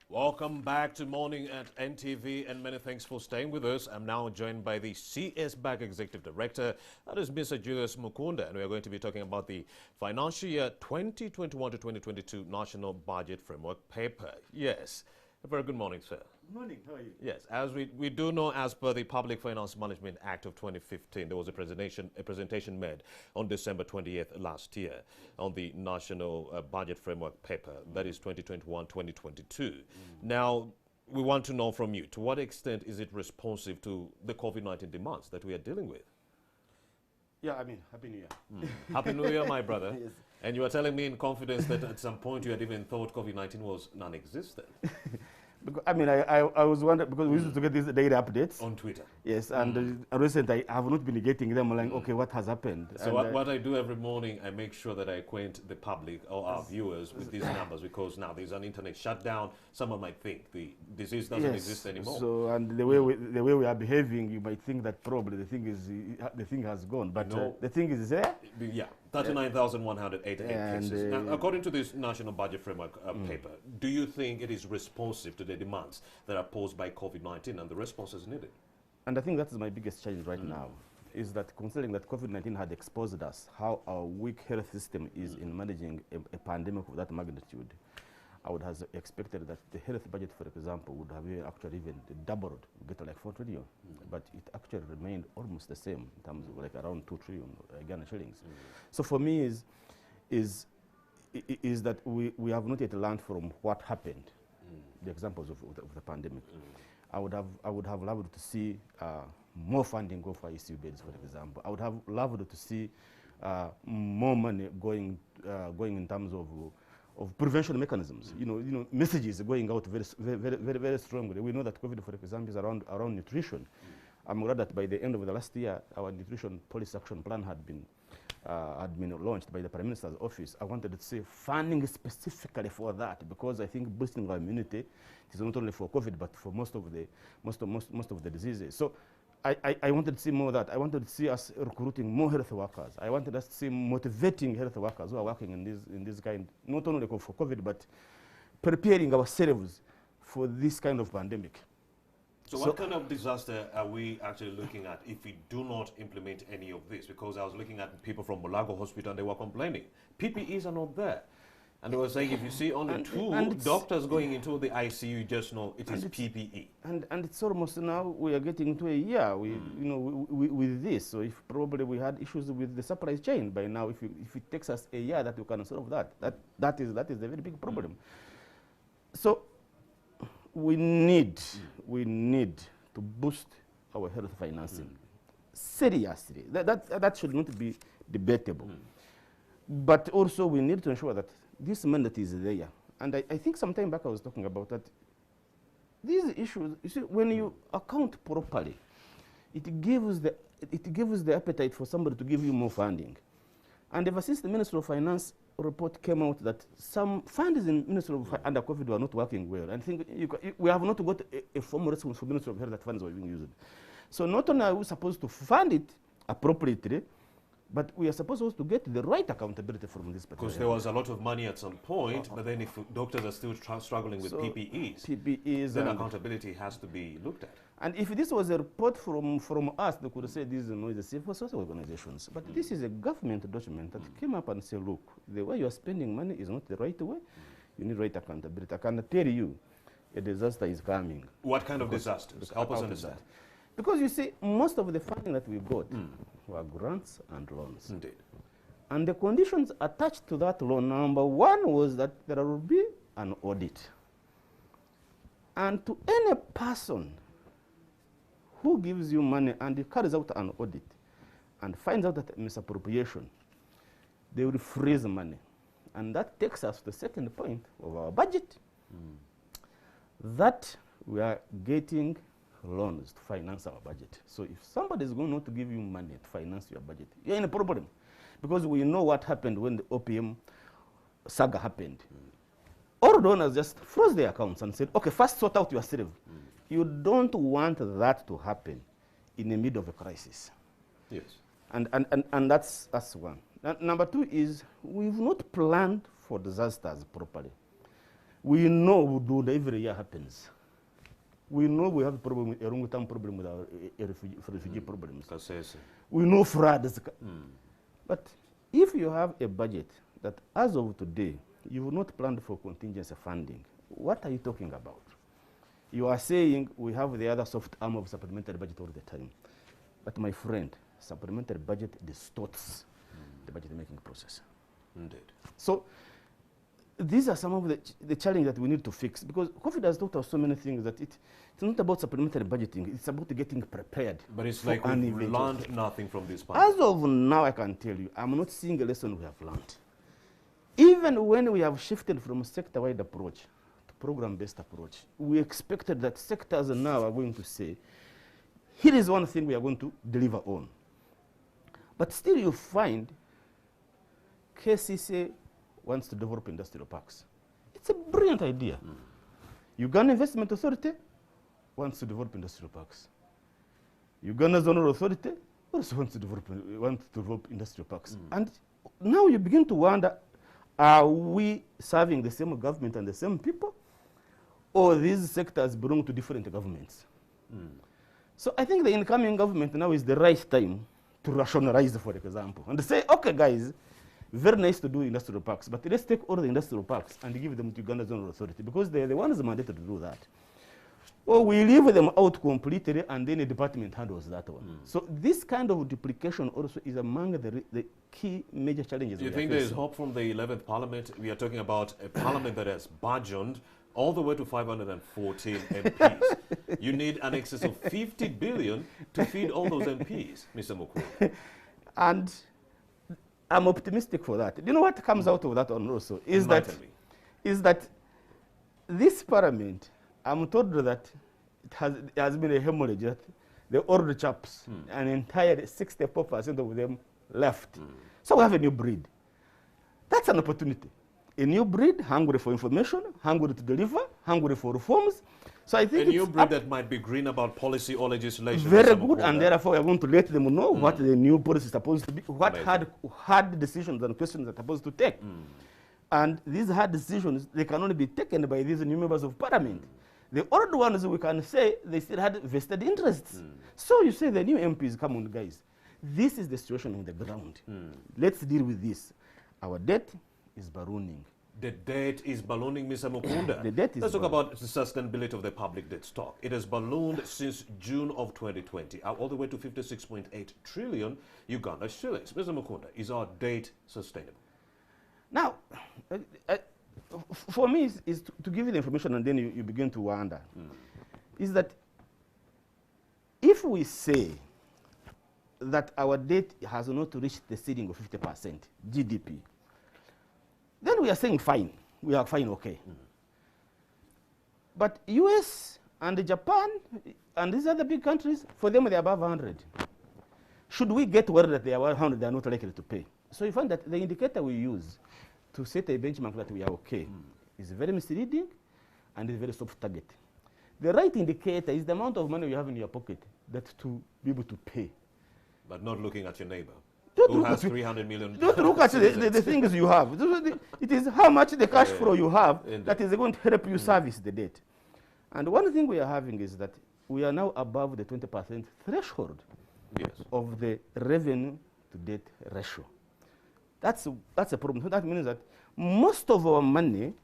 Welcome back to Morning at NTV, and many thanks for staying with us. I'm now joined by the CSBAG Executive Director, that is Mr. Julius Mukunda, and we are going to be talking about the financial year 2021 to 2022 National Budget Framework Paper. Yes, a very good morning, sir. Good morning, how are you? Yes, as we do know, as per the Public Finance Management Act of 2015, there was a presentation made on December 20th last year on the National Budget Framework Paper, that is 2021-2022. Now, we want to know from you, to what extent is it responsive to the COVID-19 demands that we are dealing with? Yeah, I mean, Happy New Year. Happy New Year, my brother. Yes. And you are telling me in confidence that at some point you had even thought COVID-19 was non-existent. Because, I mean, I was wondering, because we used to get these daily updates. On Twitter. Yes, and recently I have not been getting them, like, okay, what has happened? So what I do every morning, I make sure that I acquaint the public or our viewers with these numbers, because now there's an internet shutdown. Someone might think the disease doesn't exist anymore. So, and the way we are behaving, you might think that probably the thing has gone, but No. the thing is there. Yeah, 39,188 cases. And, Now, according to this National Budget Framework paper, do you think it is responsive to the demands that are posed by COVID-19 and the responses needed? And I think that's my biggest challenge right now, is that considering that COVID-19 had exposed us how our weak health system is in managing a pandemic of that magnitude, I would have expected that the health budget, for example, would have actually even doubled, get like 4 trillion, but it actually remained almost the same in terms of like around 2 trillion Ghana shillings. So for me is that we have not yet learned from what happened, the examples of the pandemic. I would have loved to see more funding go for ICU beds, for example. I would have loved to see more money going in terms of prevention mechanisms. You know, messages going out very strongly. We know that COVID, for example, is around nutrition. I'm glad that by the end of the last year, our nutrition policy action plan had been launched by the Prime Minister's office. I wanted to see funding specifically for that, because I think boosting our immunity is not only for COVID but for most of the diseases. So I wanted to see more of that. I wanted to see us recruiting more health workers. I wanted us to see motivating health workers who are working in this kind, not only for COVID, but preparing ourselves for this kind of pandemic. So what kind of disaster are we actually looking at if we do not implement any of this? Because I was looking at people from Mulago Hospital and they were complaining. PPEs are not there. And they were saying if you see only two doctors going into the ICU, you just know it is PPE. And it's almost now we are getting into a year with this. So if probably we had issues with the supply chain by now, if it takes us a year that we can solve that is a very big problem. So we need to boost our health financing seriously. That should not be debatable. But also we need to ensure that this mandate is there. And I think some time back I was talking about that. These issues, you see, when you account properly, it gives the appetite for somebody to give you more funding. And ever since the Ministry of Finance report came out that some funds in Ministry of under COVID were not working well, and I think we have not got a formal response from Ministry of Health that funds were being used. So not only are we supposed to fund it appropriately, but we are supposed to get the right accountability from this particular. Because there was a lot of money at some point, but then if doctors are still struggling with PPEs, then accountability has to be looked at. And if this was a report from us, they could say this is the civil society organizations. But this is a government document that came up and said, look, the way you are spending money is not the right way. You need right accountability. I can tell you, a disaster is coming. What kind of disasters? Help us understand. Because you see, most of the funding that we got were grants and loans. Indeed. And the conditions attached to that loan, number one was that there will be an audit. And to any person who gives you money and carries out an audit and finds out that misappropriation, they will freeze the money. And that takes us to the second point of our budget, that we are getting loans to finance our budget. So if somebody is going to give you money to finance your budget, you're in a problem. Because we know what happened when the OPM saga happened. All donors just froze their accounts and said, okay, first sort out yourself. You don't want that to happen in the middle of a crisis. Yes. And that's one. Number two is we've not planned for disasters properly. We know that every year happens. We know we have a problem, a long-term problem with our refugee problems. We know floods. But if you have a budget that, as of today, you will not plan for contingency funding, what are you talking about? You are saying we have the other soft arm of supplementary budget all the time. But my friend, supplementary budget distorts the budget-making process. Indeed. So these are some of the challenges that we need to fix, because COVID has taught us so many things that it's not about supplementary budgeting, it's about getting prepared. But it's like we've learned nothing from this pandemic. As of now, I can tell you, I'm not seeing a lesson we have learned. Even when we have shifted from a sector-wide approach to program-based approach, we expected that sectors now are going to say, here is one thing we are going to deliver on. But still you find KCCA wants to develop industrial parks. It's a brilliant idea. Uganda Investment Authority wants to develop industrial parks. Uganda Zonal Authority also wants to develop industrial parks. And now you begin to wonder, are we serving the same government and the same people? Or these sectors belong to different governments? So I think the incoming government now is the right time to rationalize, for example, and say, okay, guys, very nice to do industrial parks, but let's take all the industrial parks and give them to Uganda Zonal Authority, because they're the ones mandated to do that. Or we leave them out completely and then the department handles that one. So this kind of duplication also is among the key major challenges. Do you think there is hope from the 11th Parliament? We are talking about a Parliament that has burgeoned all the way to 514 MPs. You need an excess of 50 billion to feed all those MPs, Mr. Mukunda. And I'm optimistic for that. You know what comes out of that one also is that this Parliament, I'm told that it has been a hemorrhage, that the old chaps, an entire 64% of them left. So we have a new breed. That's an opportunity. A new breed, hungry for information, hungry to deliver, hungry for reforms. So I think a new breed that might be green about policy or legislation. Very good, and therefore we are going to let them know what the new policy is supposed to be, what hard decisions and questions are supposed to take. And these hard decisions, they can only be taken by these new members of Parliament. The old ones, we can say, they still had vested interests. So you say the new MPs, come on, guys. This is the situation on the ground. Let's deal with this. Our debt is ballooning. The debt is ballooning, Mr. Mukunda. The debt is Let's talk about the sustainability of the public debt stock. It has ballooned since June of 2020, all the way to 56.8 trillion Uganda shillings. Mr. Mukunda, is our debt sustainable? Now, for me, is to give you the information and then you begin to wonder, is that if we say that our debt has not reached the ceiling of 50% GDP, then we are saying fine, we are fine, okay. But US and Japan and these other big countries, for them they're above 100. Should we get worried that they are 100, they are not likely to pay? So you find that the indicator we use to set a benchmark that we are okay is very misleading and is very soft target. The right indicator is the amount of money you have in your pocket that to be able to pay. But not looking at your neighbor. Who has 300 million. Don't look at the things you have. It is how much the cash flow you have that is going to help you service the debt. And one thing we are having is that we are now above the 20% threshold of the revenue to debt ratio. That's a problem. So that means that most of our money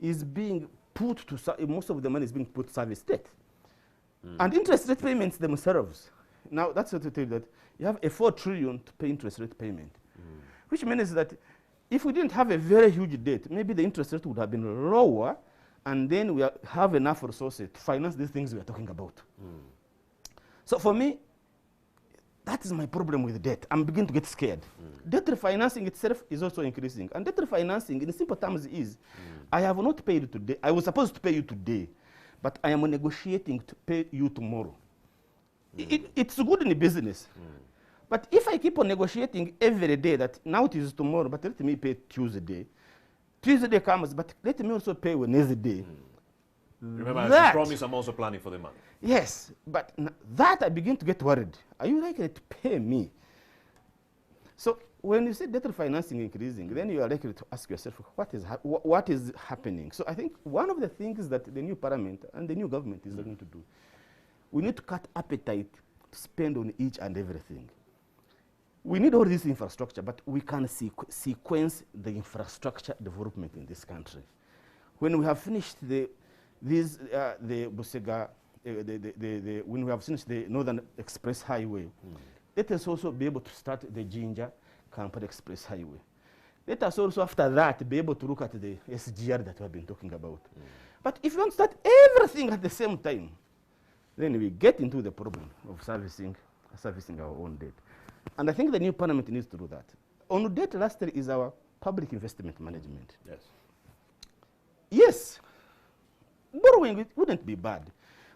is being put to, most of the money is being put to service debt. And interest rate payments themselves. Now, that's what to tell you that you have a 4 trillion to pay interest rate payment, which means that if we didn't have a very huge debt, maybe the interest rate would have been lower, and then we have enough resources to finance these things we are talking about. So for me, that is my problem with debt. I'm beginning to get scared. Debt refinancing itself is also increasing. And debt refinancing, in simple terms, is I have not paid today. I was supposed to pay you today, but I am negotiating to pay you tomorrow. It's good in the business. But if I keep on negotiating every day that now it is tomorrow, but let me pay Tuesday. Tuesday comes, but let me also pay Wednesday. Remember, as you promise, I'm also planning for the money. Yes, but that I begin to get worried. Are you likely to pay me? So when you see debt financing increasing, then you are likely to ask yourself, what is happening? So I think one of the things that the new parliament and the new government is going to do, we need to cut appetite to spend on each and everything. We need all this infrastructure, but we can sequence the infrastructure development in this country. When we have finished the Busega, when we have finished the Northern Express Highway, let us also be able to start the Jinja Kampala Express Highway. Let us also, after that, be able to look at the SGR that we have been talking about. But if you want to start everything at the same time, then we get into the problem of servicing our own debt. And I think the new parliament needs to do that. On debt, last year is our public investment management. Yes. Yes, borrowing it wouldn't be bad.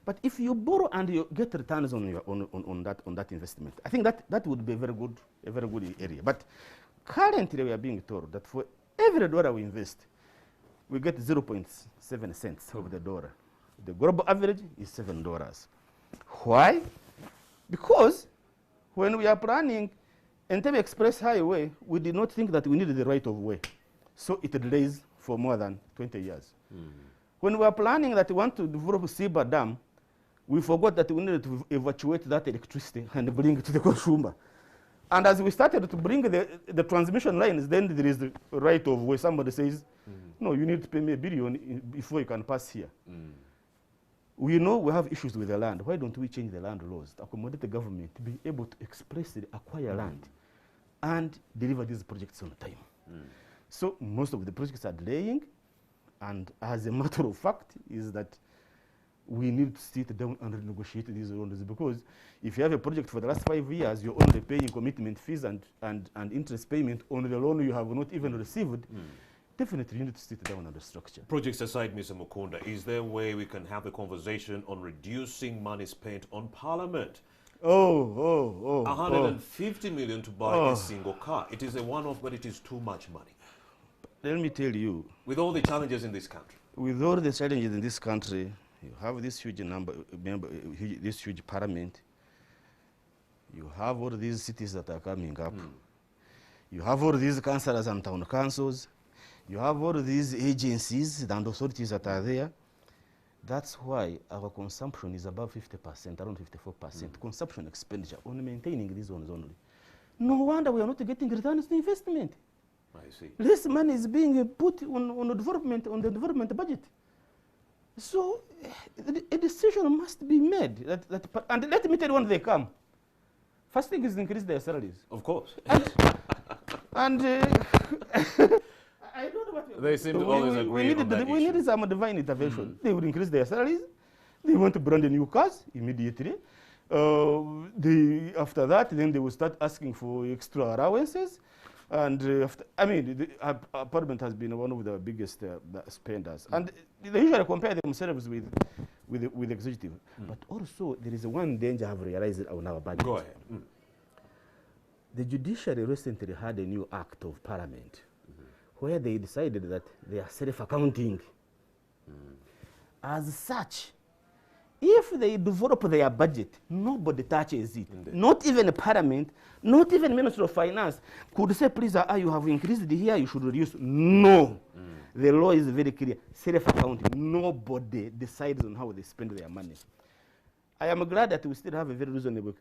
But if you borrow and you get returns on that investment, I think that would be a very good area. But currently we are being told that for every dollar we invest, we get 0.7 cents of the dollar. The global average is $7. Why? Because when we are planning Entebbe Express Highway, we did not think that we needed the right of way. So it delays for more than 20 years. When we are planning that we want to develop Siba Dam, we forgot that we needed to evacuate that electricity and bring it to the consumer. And as we started to bring the transmission lines, then there is the right of way. Somebody says, no, you need to pay me $1 billion before you can pass here. We know we have issues with the land. Why don't we change the land laws to accommodate the government to be able to expressly acquire land and deliver these projects on time? So most of the projects are delaying, and as a matter of fact is that we need to sit down and renegotiate these loans, because if you have a project for the last 5 years, you're only paying commitment fees and interest payment on the loan you have not even received, definitely you need to sit down and restructure. Projects aside, Mr. Mukunda, is there a way we can have a conversation on reducing money spent on Parliament? 150 million to buy a single car. It is a one-off, but it is too much money. Let me tell you. With all the challenges in this country. With all the challenges in this country, you have this huge this huge parliament. You have all these cities that are coming up. You have all these councillors and town councils. You have all these agencies and authorities that are there. That's why our consumption is above 50%, around 54%. Consumption expenditure on maintaining these ones only. No wonder we are not getting returns to investment. I see. Less money is being put on the development budget. So a decision must be made. And let me tell you when they come. First thing is increase their salaries. Of course. And I don't know what they seem to always agree on that we needed some divine intervention. They would increase their salaries. They want to brand new cars immediately. After that, then they will start asking for extra allowances. And the Parliament has been one of the biggest spenders. And they usually compare themselves with the executive. But also, there is one danger I've realized on our budget. Go ahead. The judiciary recently had a new act of Parliament where they decided that they are self-accounting. As such, if they develop their budget, nobody touches it. Indeed. Not even Parliament, not even Ministry of Finance could say, please, you have increased here, you should reduce. No. The law is very clear. Self-accounting. Nobody decides on how they spend their money. I am glad that we still have a very reasonable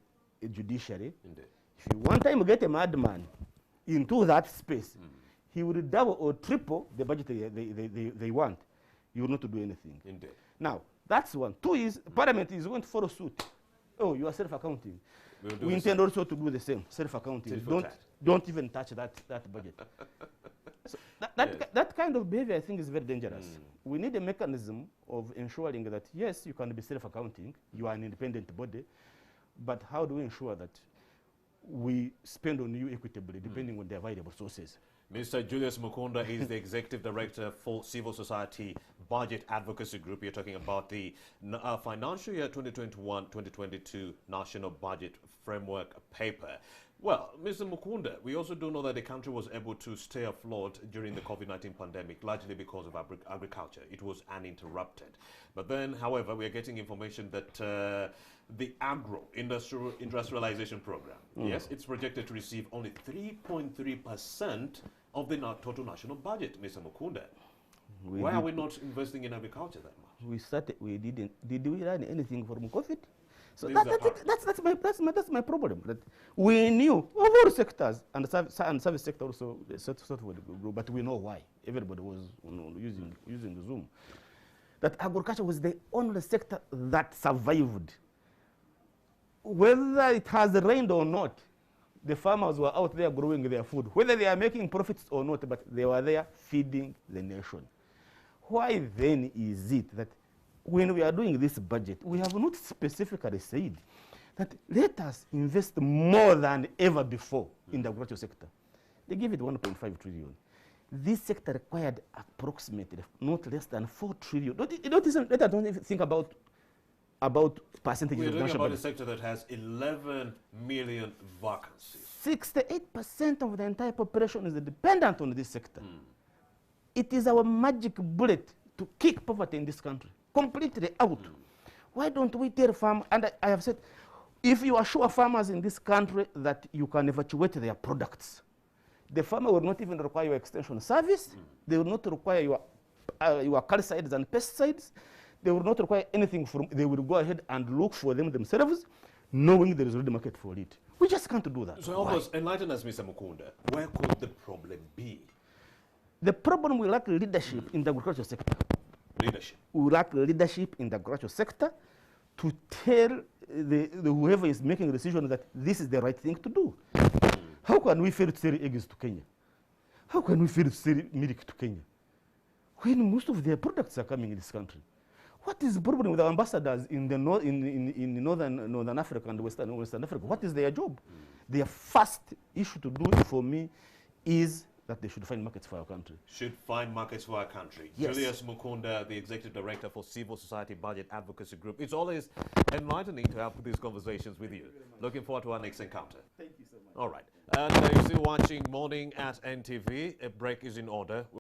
judiciary. Indeed. If you one time get a madman into that space, he will double or triple the budget they want. You will not do anything. Indeed. Now, that's one. Two is Parliament is going to follow suit. Oh, you are self-accounting. We intend also to do the same, self-accounting. Don't even touch that budget. So that kind of behavior, I think, is very dangerous. We need a mechanism of ensuring that, yes, you can be self-accounting, you are an independent body, but how do we ensure that we spend on you equitably, depending on the available sources? Mr. Julius Mukunda is the Executive Director for Civil Society Budget Advocacy Group. You're talking about the financial year 2021-2022 National Budget Framework Paper. Well, Mr. Mukunda, we also do know that the country was able to stay afloat during the COVID-19 pandemic, largely because of agriculture. It was uninterrupted. But then, however, we are getting information that the industrialization program, yes, it's projected to receive only 3.3% of the total national budget, Mr. Mukunda. Why are we not investing in agriculture that much? Did we learn anything from COVID? So that's my problem. That we knew of all sectors and service sector also sort of grew, but we know why. Everybody was using Zoom. That agriculture was the only sector that survived. Whether it has rained or not, the farmers were out there growing their food. Whether they are making profits or not, but they were there feeding the nation. Why then is it that when we are doing this budget, we have not specifically said that let us invest more than ever before in the agricultural sector? They give it 1.5 trillion. This sector required approximately not less than 4 trillion. Let us don't even think about percentages. We're talking about a sector that has 11 million vacancies. 68% of the entire population is dependent on this sector. It is our magic bullet to kick poverty in this country completely out. Why don't we tell farmers, and I have said, if you assure farmers in this country that you can evacuate their products, the farmer will not even require your extension service. They will not require your herbicides and pesticides. They will not require anything from, they will go ahead and look for them themselves, knowing there is already market for it. We just can't do that. So almost enlighten us, Mr. Mukunda, where could the problem be? The problem, we lack leadership in the agricultural sector. Leadership. We lack leadership in the agricultural sector to tell whoever is making a decision that this is the right thing to do. How can we fail to sell eggs to Kenya? How can we fail to sell milk to Kenya when most of their products are coming in this country? What is the problem with our ambassadors in the northern Africa and Western Africa? What is their job? Their first issue to do for me is that they should find markets for our country. Should find markets for our country. Yes. Julius Mukunda, the Executive Director for Civil Society Budget Advocacy Group. It's always enlightening to have these conversations with you. Looking forward to our next encounter. Thank you so much. All right. And you're still watching Morning at NTV. A break is in order.